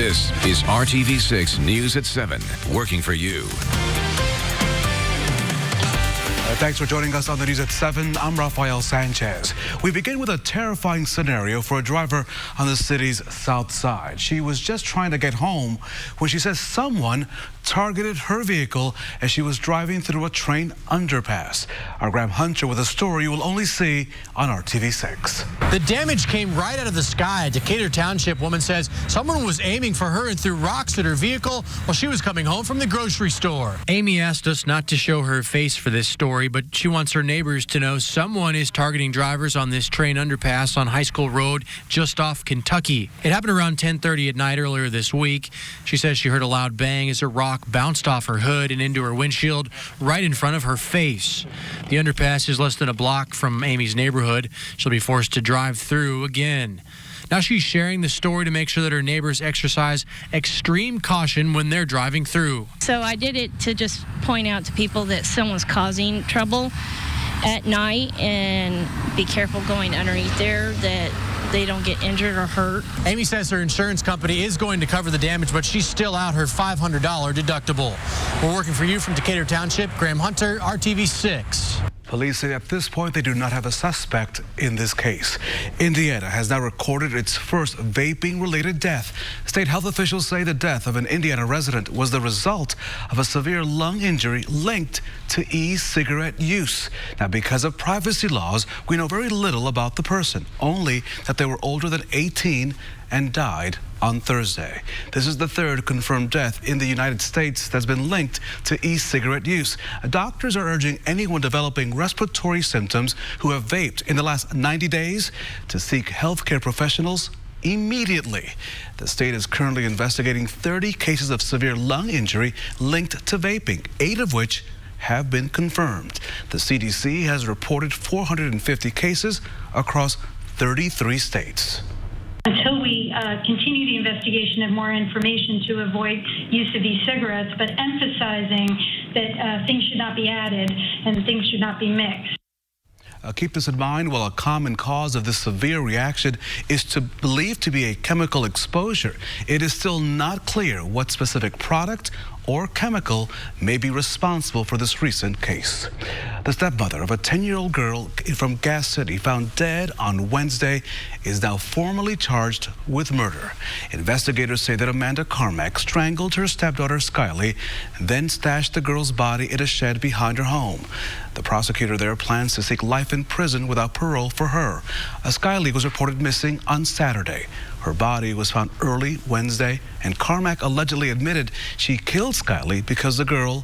This is RTV6 News at 7, working for you. Thanks for joining us on the News at 7. I'm Rafael Sanchez. We begin with a terrifying scenario for a driver on the city's south side. She was just trying to get home when she says someone targeted her vehicle as she was driving through a train underpass. Our Graham Hunter with a story you will only see on RTV6. The damage came right out of the sky. A Decatur Township woman says someone was aiming for her and threw rocks at her vehicle while she was coming home from the grocery store. Amy asked us not to show her face for this story, but she wants her neighbors to know someone is targeting drivers on this train underpass on High School Road just off Kentucky. It happened around 10:30 at night earlier this week. She says she heard a loud bang as a rock bounced off her hood and into her windshield right in front of her face. The underpass is less than a block from Amy's neighborhood. She'll be forced to drive through again. Now she's sharing the story to make sure that her neighbors exercise extreme caution when they're driving through. So I did it to just point out to people that someone's causing trouble at night and be careful going underneath there, that they don't get injured or hurt. Amy says her insurance company is going to cover the damage, but she's still out her $500 deductible. We're working for you from Decatur Township. Graham Hunter, RTV6. Police say at this point they do not have a suspect in this case. Indiana has now recorded its first vaping-related death. State health officials say the death of an Indiana resident was the result of a severe lung injury linked to e-cigarette use. Now, because of privacy laws, we know very little about the person, only that they were older than 18 and died on Thursday. This is the third confirmed death in the United States that's been linked to e-cigarette use. Doctors are urging anyone developing respiratory symptoms who have vaped in the last 90 days to seek healthcare professionals immediately. The state is currently investigating 30 cases of severe lung injury linked to vaping, 8 of which have been confirmed. The CDC has reported 450 cases across 33 states. Until we continue the investigation of more information to avoid use of e-cigarettes, but emphasizing that things should not be added and things should not be mixed. Keep this in mind. While a common cause of this severe reaction is believed to be a chemical exposure, it is still not clear what specific product or chemical may be responsible for this recent case. The stepmother of a 10-year-old girl from Gas City found dead on Wednesday is now formally charged with murder. Investigators say that Amanda Carmack strangled her stepdaughter Skylee and then stashed the girl's body in a shed behind her home. The prosecutor there plans to seek life in prison without parole for her. Skylee was reported missing on Saturday. Her body was found early Wednesday, and Carmack allegedly admitted she killed Skylee because the girl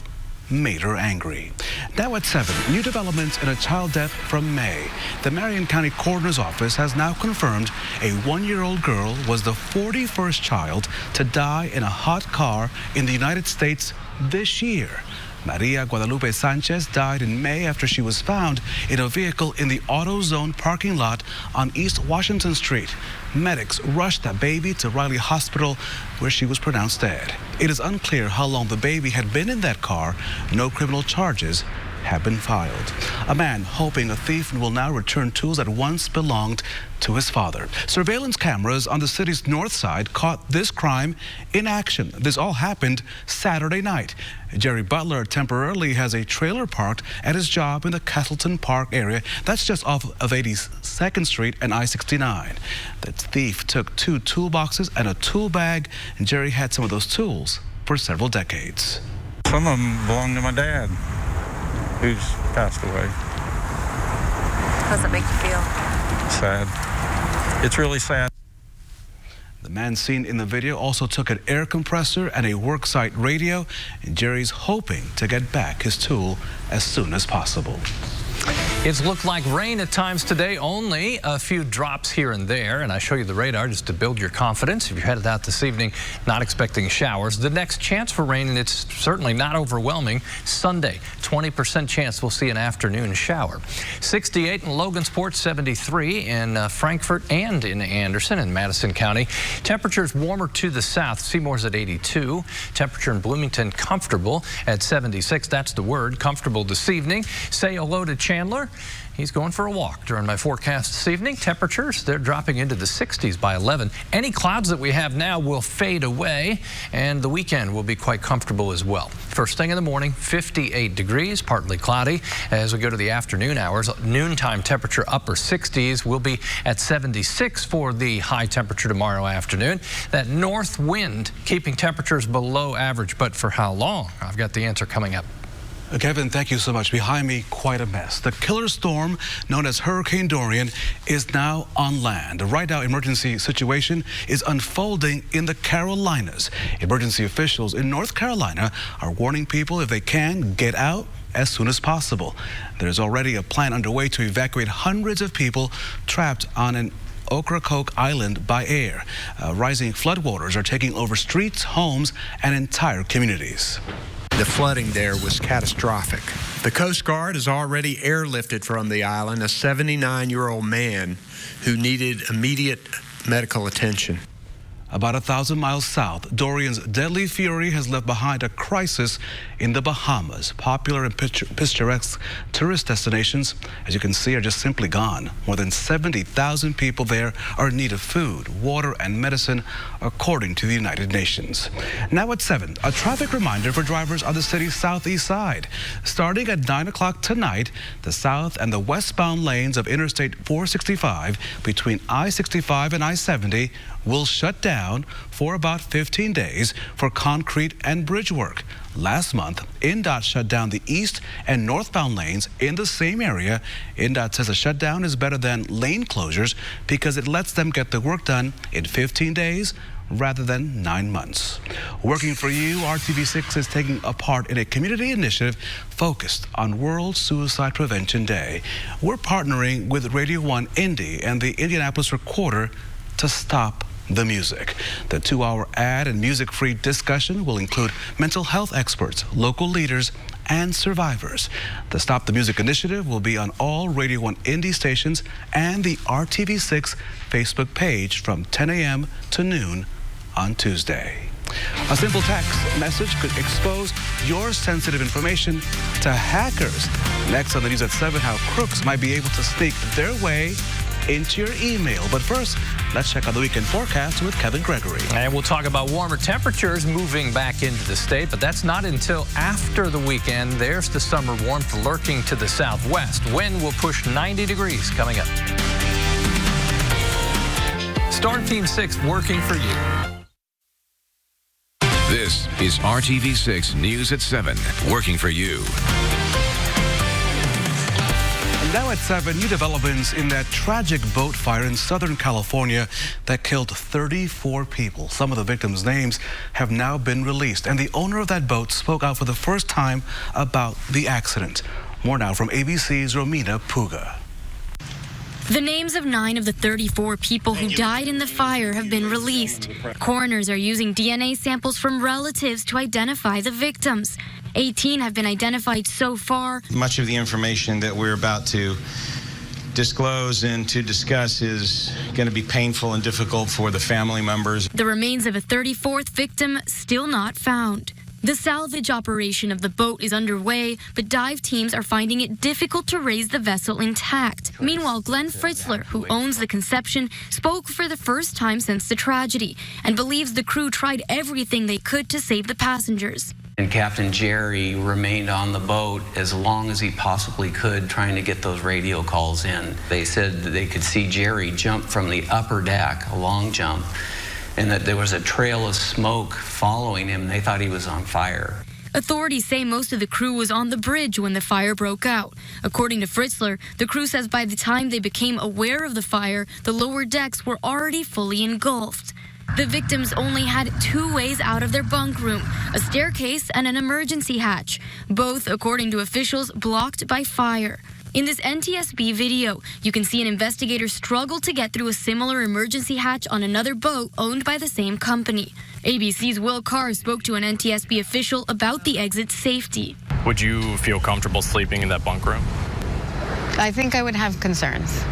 made her angry. Now at 7, new developments in a child death from May. The Marion County Coroner's Office has now confirmed a 1-year-old girl was the 41st child to die in a hot car in the United States this year. Maria Guadalupe Sanchez died in May after she was found in a vehicle in the AutoZone parking lot on East Washington Street. Medics rushed the baby to Riley Hospital, where she was pronounced dead. It is unclear how long the baby had been in that car. No criminal charges have been filed. A man hoping a thief will now return tools that once belonged to his father. Surveillance cameras on the city's north side caught this crime in action. This all happened Saturday night. Jerry Butler temporarily has a trailer parked at his job in the Castleton Park area. That's just off of 82nd Street and I-69. The thief took 2 toolboxes and a tool bag, and Jerry had some of those tools for several decades. Some of them belong to my dad, who's passed away. How does it make you feel? Sad. It's really sad. The man seen in the video also took an air compressor and a worksite radio, and Jerry's hoping to get back his tool as soon as possible. It's looked like rain at times today, only a few drops here and there. And I show you the radar just to build your confidence. If you're headed out this evening, not expecting showers. The next chance for rain, and it's certainly not overwhelming, Sunday. 20% chance we'll see an afternoon shower. 68 in Logansport, 73 in Frankfort and in Anderson and Madison County. Temperatures warmer to the south. Seymour's at 82. Temperature in Bloomington comfortable at 76. That's the word, comfortable this evening. Say hello to Chandler He's going for a walk during my forecast this evening. Temperatures, they're dropping into the 60s by 11. Any clouds that we have now will fade away, and the weekend will be quite comfortable as well. First thing in the morning, 58 degrees, partly cloudy. As we go to the afternoon hours, noontime temperature upper 60s. Will be at 76 for the high temperature tomorrow afternoon. That north wind keeping temperatures below average, but for how long? I've got the answer coming up. Kevin, thank you so much. Behind me, quite a mess. The killer storm known as Hurricane Dorian is now on land. Right now, emergency situation is unfolding in the Carolinas. Emergency officials in North Carolina are warning people if they can get out as soon as possible. There's already a plan underway to evacuate hundreds of people trapped on an Ocracoke Island by air. Rising floodwaters are taking over streets, homes, and entire communities. The flooding there was catastrophic. The Coast Guard has already airlifted from the island a 79-year-old man who needed immediate medical attention. About 1,000 miles south, Dorian's deadly fury has left behind a crisis in the Bahamas. Popular and picturesque tourist destinations, as you can see, are just simply gone. More than 70,000 people there are in need of food, water, and medicine, according to the United Nations. Now at 7, a traffic reminder for drivers on the city's southeast side. Starting at 9 o'clock tonight, the south and the westbound lanes of Interstate 465 between I-65 and I-70 will shut down for about 15 days for concrete and bridge work. Last month, INDOT shut down the east and northbound lanes in the same area. INDOT says a shutdown is better than lane closures because it lets them get the work done in 15 days rather than 9 months. Working for you, RTV6 is taking a part in a community initiative focused on World Suicide Prevention Day. We're partnering with Radio 1 Indy and the Indianapolis Recorder to stop the music. The 2-hour ad and music-free discussion will include mental health experts, local leaders, and survivors. The Stop the Music initiative will be on all Radio 1 Indy stations and the RTV6 Facebook page from 10 a.m. to noon on Tuesday. A simple text message could expose your sensitive information to hackers. Next on the News at 7, how crooks might be able to sneak their way into your email. But first, let's check out the weekend forecast with Kevin Gregory. And we'll talk about warmer temperatures moving back into the state, but that's not until after the weekend. There's the summer warmth lurking to the southwest. Wind will push 90 degrees coming up. Storm Team 6 working for you. This is RTV6 News at 7, working for you. Now at 7, new developments in that tragic boat fire in Southern California that killed 34 people. Some of the victims' names have now been released, and the owner of that boat spoke out for the first time about the accident. More now from ABC's Romina Puga. The names of 9 of the 34 people who died in the fire have been released. Coroners are using DNA samples from relatives to identify the victims. 18 have been identified so far. Much of the information that we're about to disclose and to discuss is going to be painful and difficult for the family members. The remains of a 34th victim still not found. The salvage operation of the boat is underway, but dive teams are finding it difficult to raise the vessel intact. Meanwhile, Glenn Fritzler, who owns the Conception, spoke for the first time since the tragedy and believes the crew tried everything they could to save the passengers. And Captain Jerry remained on the boat as long as he possibly could, trying to get those radio calls in. They said that they could see Jerry jump from the upper deck, a long jump, and that there was a trail of smoke following him. They thought he was on fire. Authorities say most of the crew was on the bridge when the fire broke out. According to Fritzler, the crew says by the time they became aware of the fire, the lower decks were already fully engulfed. The victims only had 2 ways out of their bunk room, a staircase and an emergency hatch, both, according to officials, blocked by fire. In this NTSB video, you can see an investigator struggle to get through a similar emergency hatch on another boat owned by the same company. ABC's Will Carr spoke to an NTSB official about the exit's safety. Would you feel comfortable sleeping in that bunk room? I think I would have concerns.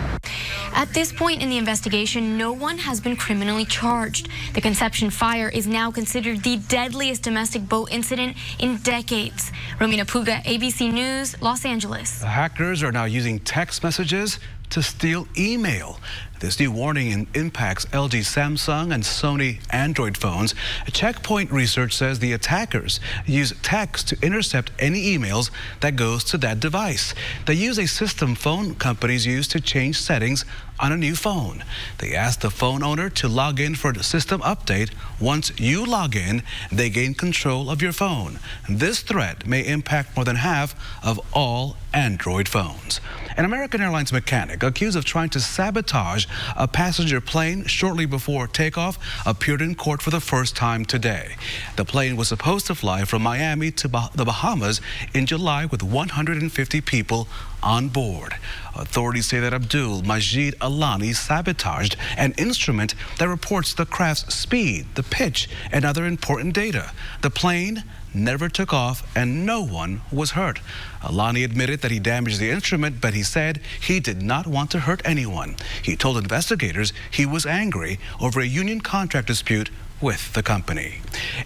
At this point in the investigation, no one has been criminally charged. The Conception fire is now considered the deadliest domestic boat incident in decades. Romina Puga, ABC News, Los Angeles. The hackers are now using text messages to steal email. This new warning impacts LG, Samsung, and Sony Android phones. Checkpoint Research says the attackers use text to intercept any emails that goes to that device. They use a system phone companies use to change settings on a new phone. They ask the phone owner to log in for the system update. Once you log in, they gain control of your phone. This threat may impact more than half of all Android phones. An American Airlines mechanic accused of trying to sabotage a passenger plane shortly before takeoff appeared in court for the first time today. The plane was supposed to fly from Miami to the Bahamas in July with 150 people on board. Authorities say that Abdul Majid Alani sabotaged an instrument that reports the craft's speed, the pitch, and other important data. The plane never took off and no one was hurt. Alani admitted that he damaged the instrument, but he said he did not want to hurt anyone. He told investigators he was angry over a union contract dispute with the company.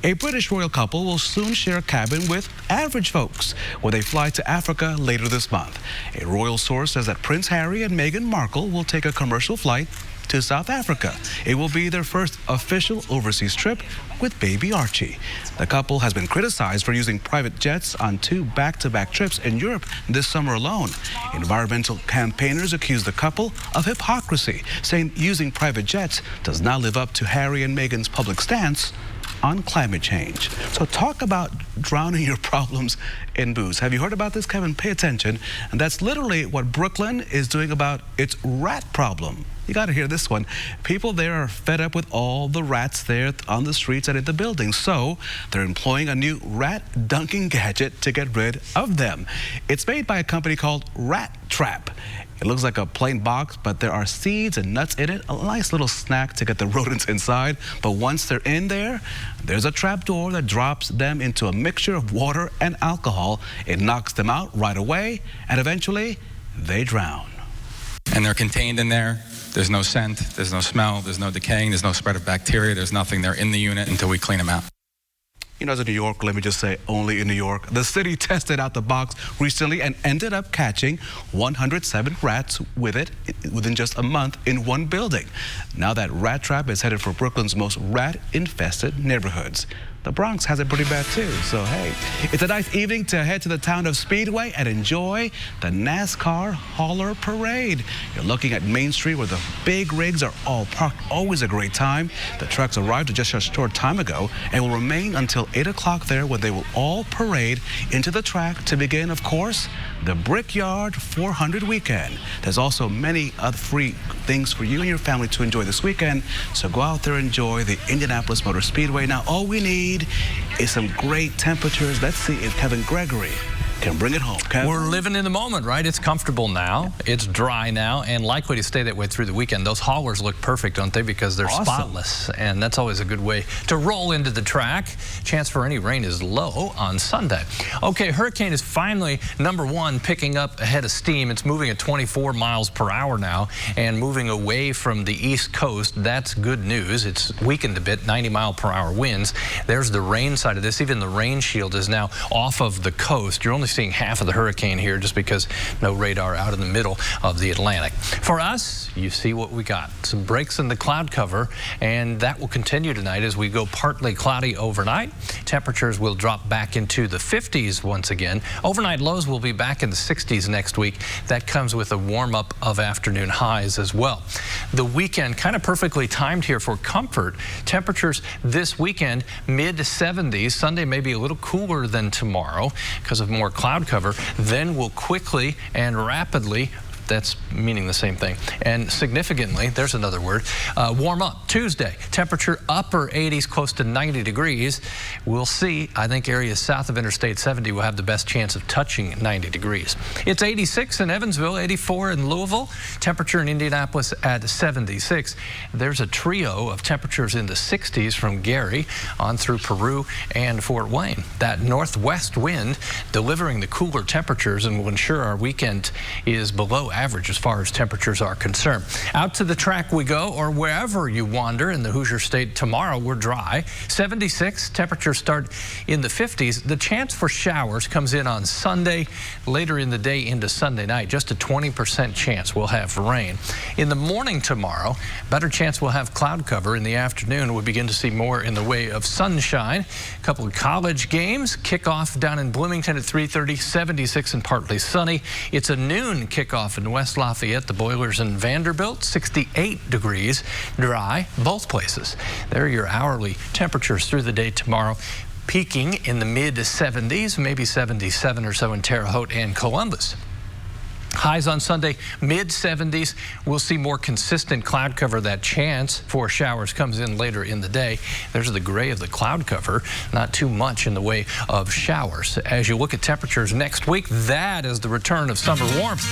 A British royal couple will soon share a cabin with average folks when they fly to Africa later this month. A royal source says that Prince Harry and Meghan Markle will take a commercial flight to South Africa. It will be their first official overseas trip with baby Archie. The couple has been criticized for using private jets on 2 back-to-back trips in Europe this summer alone. Environmental campaigners accuse the couple of hypocrisy, saying using private jets does not live up to Harry and Meghan's public stance on climate change. So talk about drowning your problems in booze. Have you heard about this, Kevin? Pay attention. And that's literally what Brooklyn is doing about its rat problem. You got to hear this one. People there are fed up with all the rats there on the streets and in the buildings. So they're employing a new rat dunking gadget to get rid of them. It's made by a company called Rat Trap. It looks like a plain box, but there are seeds and nuts in it. A nice little snack to get the rodents inside. But once they're in there, there's a trap door that drops them into a mixture of water and alcohol. It knocks them out right away, and eventually they drown. And they're contained in there. There's no scent, there's no smell, there's no decaying, there's no spread of bacteria, there's nothing. They're in the unit until we clean them out. You know, as in New York, let me just say, only in New York, the city tested out the box recently and ended up catching 107 rats with it within just a month in one building. Now that rat trap is headed for Brooklyn's most rat-infested neighborhoods. The Bronx has it pretty bad too, so hey. It's a nice evening to head to the town of Speedway and enjoy the NASCAR Hauler Parade. You're looking at Main Street where the big rigs are all parked. Always a great time. The trucks arrived just a short time ago and will remain until 8 o'clock there, when they will all parade into the track to begin, of course, the Brickyard 400 weekend. There's also many other free things for you and your family to enjoy this weekend, so go out there and enjoy the Indianapolis Motor Speedway. Now, all we need is some great temperatures. Let's see if Kevin Gregory can bring it home. Kevin? We're living in the moment, right? It's comfortable now. It's dry now and likely to stay that way through the weekend. Those haulers look perfect, don't they? Because they're awesome. Spotless, and that's always a good way to roll into the track. Chance for any rain is low on Sunday. Okay, hurricane is finally #1, picking up a head of steam. It's moving at 24 miles per hour now and moving away from the east coast. That's good news. It's weakened a bit, 90-mile-per-hour winds. There's the rain side of this. Even the rain shield is now off of the coast. You're only seeing half of the hurricane here just because no radar out in the middle of the Atlantic. For us, you see what we got. Some breaks in the cloud cover, and that will continue tonight as we go partly cloudy overnight. Temperatures will drop back into the 50s once again. Overnight lows will be back in the 60s next week. That comes with a warm up of afternoon highs as well. The weekend kind of perfectly timed here for comfort. Temperatures this weekend mid-70s. Sunday may be a little cooler than tomorrow because of more cloud cover. Then we'll quickly and rapidly, that's meaning the same thing, and significantly, there's another word, warm up. Tuesday, temperature upper 80s, close to 90 degrees. We'll see. I think areas south of Interstate 70 will have the best chance of touching 90 degrees. It's 86 in Evansville, 84 in Louisville. Temperature in Indianapolis at 76. There's a trio of temperatures in the 60s from Gary on through Peru and Fort Wayne. That northwest wind delivering the cooler temperatures and will ensure our weekend is below average as far as temperatures are concerned. Out to the track we go, or wherever you wander in the Hoosier State. Tomorrow we're dry. 76, temperatures start in the 50s. The chance for showers comes in on Sunday, later in the day into Sunday night. Just a 20% chance we'll have rain. In the morning tomorrow, better chance we'll have cloud cover. In the afternoon, we'll begin to see more in the way of sunshine. A couple of college games kick off down in Bloomington at 3:30, 76 and partly sunny. It's a noon kickoff in West Lafayette, the Boilers and Vanderbilt, 68 degrees, dry, both places. There are your hourly temperatures through the day tomorrow, peaking in the mid-70s, maybe 77 or so in Terre Haute and Columbus. Highs on Sunday, mid-70s. We'll see more consistent cloud cover. That chance for showers comes in later in the day. There's the gray of the cloud cover. Not too much in the way of showers. As you look at temperatures next week, that is the return of summer warmth.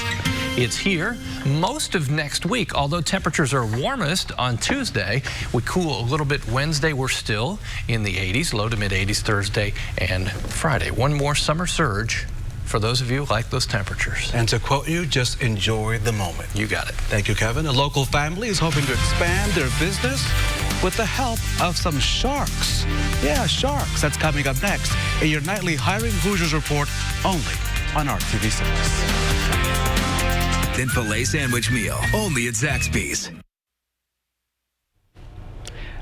It's here most of next week, although temperatures are warmest on Tuesday. We cool a little bit Wednesday. We're still in the 80s, low to mid-80s Thursday and Friday. One more summer surge for those of you who like those temperatures. And to quote you, just enjoy the moment. You got it. Thank you, Kevin. A local family is hoping to expand their business with the help of some sharks. Yeah, sharks. That's coming up next in your nightly Hiring Hoosiers report, only on RTV6. Then filet sandwich meal, only at Zaxby's.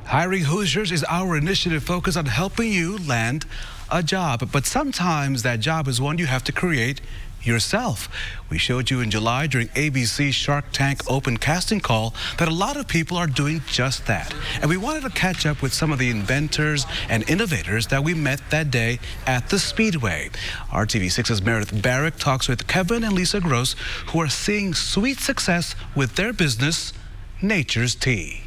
Hiring Hoosiers is our initiative focused on helping you land a job. But sometimes that job is one you have to create yourself. We showed you in July during ABC's Shark Tank Open Casting Call that a lot of people are doing just that. And we wanted to catch up with some of the inventors and innovators that we met that day at the Speedway. RTV6's Meredith Barrick talks with Kevin and Lisa Gross, who are seeing sweet success with their business, Nature's Tea.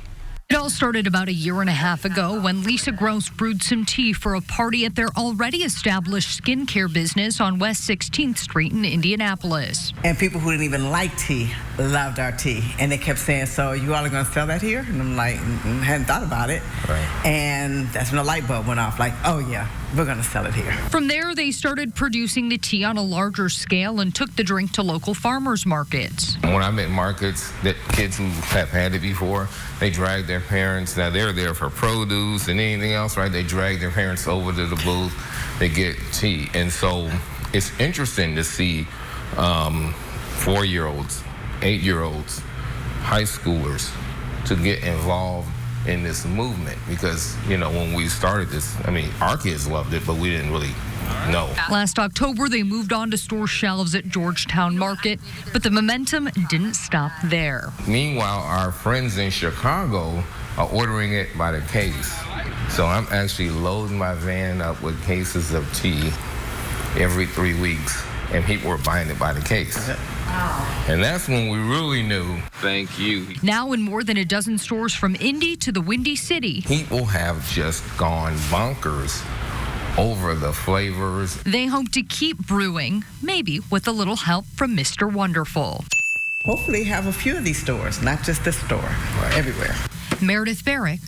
It all started about a year and a half ago when Lisa Gross brewed some tea for a party at their already established skincare business on West 16th Street in Indianapolis. And people who didn't even like tea loved our tea. And they kept saying, so you all are going to sell that here? And I'm like, hadn't thought about it. Right. And that's when the light bulb went off, like, oh yeah, we're going to sell it here. From there, they started producing the tea on a larger scale and took the drink to local farmers markets. When I'm at markets, that kids who have had it before, they drag their parents. Now they're there for produce and anything else, right? They drag their parents over to the booth. They get tea. And so it's interesting to see 4-year-olds, 8-year-olds, high schoolers to get involved in this movement, because, you know, when we started this, I mean, our kids loved it, but we didn't really know. Last October, they moved on to store shelves at Georgetown Market, but the momentum didn't stop there. Meanwhile, our friends in Chicago are ordering it by the case. So I'm actually loading my van up with cases of tea every 3 weeks, and people are buying it by the case. And that's when we really knew, thank you. Now in more than a dozen stores from Indy to the Windy City. People have just gone bonkers over the flavors. They hope to keep brewing, maybe with a little help from Mr. Wonderful. Hopefully have a few of these stores, not just this store, everywhere. Meredith Barrick,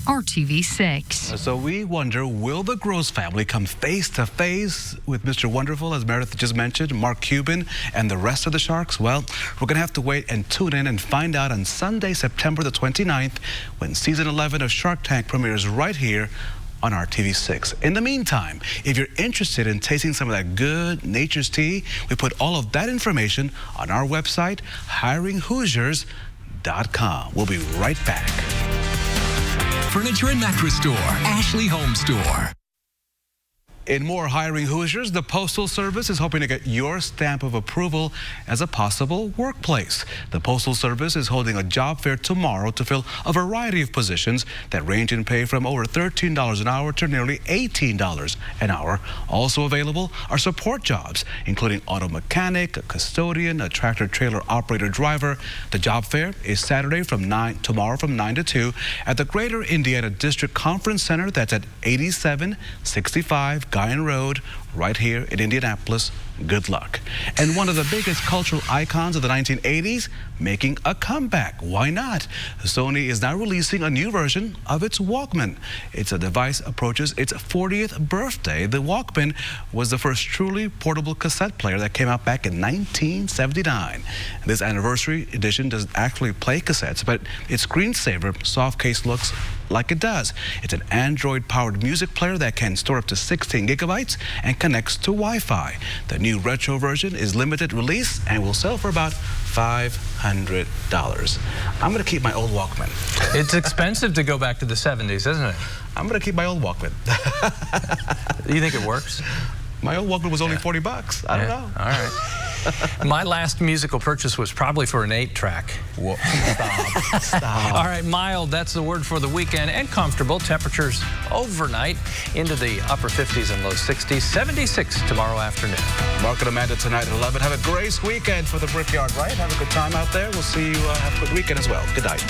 RTV6. So we wonder, will the Gross family come face to face with Mr. Wonderful, as Meredith just mentioned, Mark Cuban, and the rest of the Sharks? Well, we're going to have to wait and tune in and find out on Sunday, September the 29th, when season 11 of Shark Tank premieres right here on RTV6. In the meantime, if you're interested in tasting some of that good Nature's Tea, we put all of that information on our website, hiringhoosiers.com. We'll be right back. Furniture and mattress store, Ashley Home Store. In more Hiring Hoosiers, the Postal Service is hoping to get your stamp of approval as a possible workplace. The Postal Service is holding a job fair tomorrow to fill a variety of positions that range in pay from over $13 an hour to nearly $18 an hour. Also available are support jobs, including auto mechanic, a custodian, a tractor-trailer operator driver. The job fair is Saturday tomorrow from 9 to 2 at the Greater Indiana District Conference Center. That's at 8765 Guyan Road, right here in Indianapolis. Good luck. And one of the biggest cultural icons of the 1980s making a comeback. Why not? Sony is now releasing a new version of its Walkman. It's a device approaches its 40th birthday. The Walkman was the first truly portable cassette player that came out back in 1979. This anniversary edition doesn't actually play cassettes, but its screensaver soft case looks like it does. It's an Android-powered music player that can store up to 16 gigabytes and connects to Wi-Fi. The new retro version is limited release and will sell for about $500. I'm going to keep my old Walkman. It's expensive to go back to the 70s, isn't it? I'm going to keep my old Walkman. You think it works? My old Walkman was only $40. I don't know. All right. My last musical purchase was probably for an 8-track. Whoa. Stop. All right, mild, that's the word for the weekend, and comfortable. Temperatures overnight into the upper 50s and low 60s. 76 tomorrow afternoon. Mark and Amanda tonight at 11. Have a great weekend for the Brickyard, right? Have a good time out there. We'll see you. Have a good weekend as well. Good night.